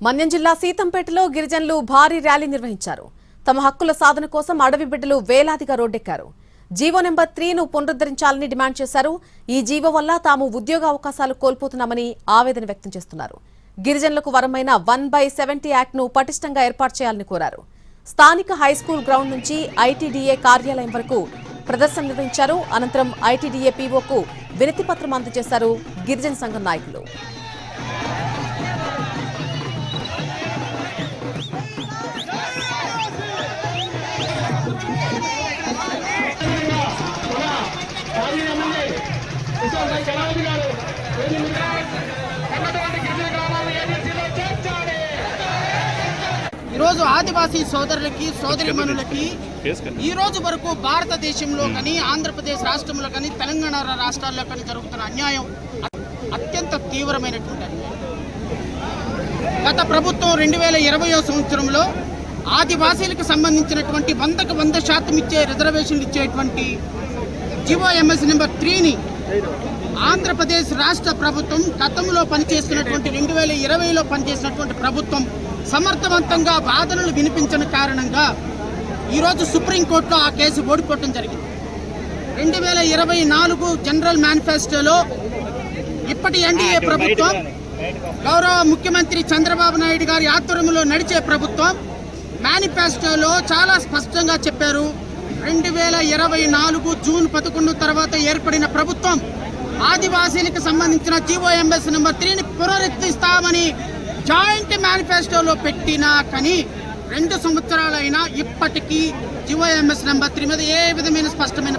మన్యం జిల్లా సీతంపేటలో గిరిజనులు భారీ ర్యాలీ నిర్వహించారు. తమ హక్కుల సాధన కోసం అడవి బిడ్డలు వేలాదిగా రోడ్డెక్కారు. జీవో నెంబర్ 3ను పునరుద్ధరించాలని డిమాండ్ చేశారు. ఈ జీవో వల్ల తాము ఉద్యోగ అవకాశాలు కోల్పోతున్నామని ఆవేదన వ్యక్తం చేస్తున్నారు. గిరిజనులకు వరమైన 1/70 యాక్ట్ను పటిష్టంగా ఏర్పాటు చేయాలని కోరారు. స్థానిక హైస్కూల్ గ్రౌండ్ నుంచి ఐటీడీఏ కార్యాలయం వరకు ప్రదర్శన నిర్వహించారు. అనంతరం ఐటీడీఏ పీఓకు వినతి పత్రం అందజేశారు గిరిజన సంఘం నాయకులు. ఈరోజు ఆదివాసీ సోదరులకి సోదరిమణులకి ఈ రోజు వరకు భారతదేశంలో కానీ ఆంధ్రప్రదేశ్ రాష్ట్రంలో కానీ తెలంగాణ రాష్ట్రాల్లో కానీ జరుగుతున్న అన్యాయం అత్యంత తీవ్రమైనటువంటి అన్యాయం. గత ప్రభుత్వం 2020వ సంవత్సరంలో ఆదివాసీలకు సంబంధించినటువంటి 100% ఇచ్చే రిజర్వేషన్లు ఇచ్చేటువంటి జీవో ఎంఎస్ నెంబర్ 3ని ఆంధ్రప్రదేశ్ రాష్ట్ర ప్రభుత్వం గతంలో పనిచేస్తున్నటువంటి 2020లో పనిచేసినటువంటి ప్రభుత్వం సమర్థవంతంగా వాదనలు వినిపించిన కారణంగా ఈరోజు సుప్రీంకోర్టులో ఆ కేసు ఓడిపోవడం జరిగింది. 2024 జనరల్ మేనిఫెస్టోలో ఇప్పటి ఎన్డీఏ ప్రభుత్వం గౌరవ ముఖ్యమంత్రి చంద్రబాబు నాయుడు గారి ఆధ్వర్యంలో నడిచే ప్రభుత్వం మేనిఫెస్టోలో చాలా స్పష్టంగా చెప్పారు. 2024 జూన్ 11 తర్వాత ఏర్పడిన ప్రభుత్వం ఆదివాసీలకు సంబంధించిన జీవోఎంఎస్ నెంబర్ 3ని పునరుద్ధరిస్తామని జాయింట్ మేనిఫెస్టోలో పెట్టినా కానీ 2 సంవత్సరాలైనా ఇప్పటికీ జీవోఎంఎస్ నెంబర్ 3 మీద ఏ విధమైన స్పష్టమైన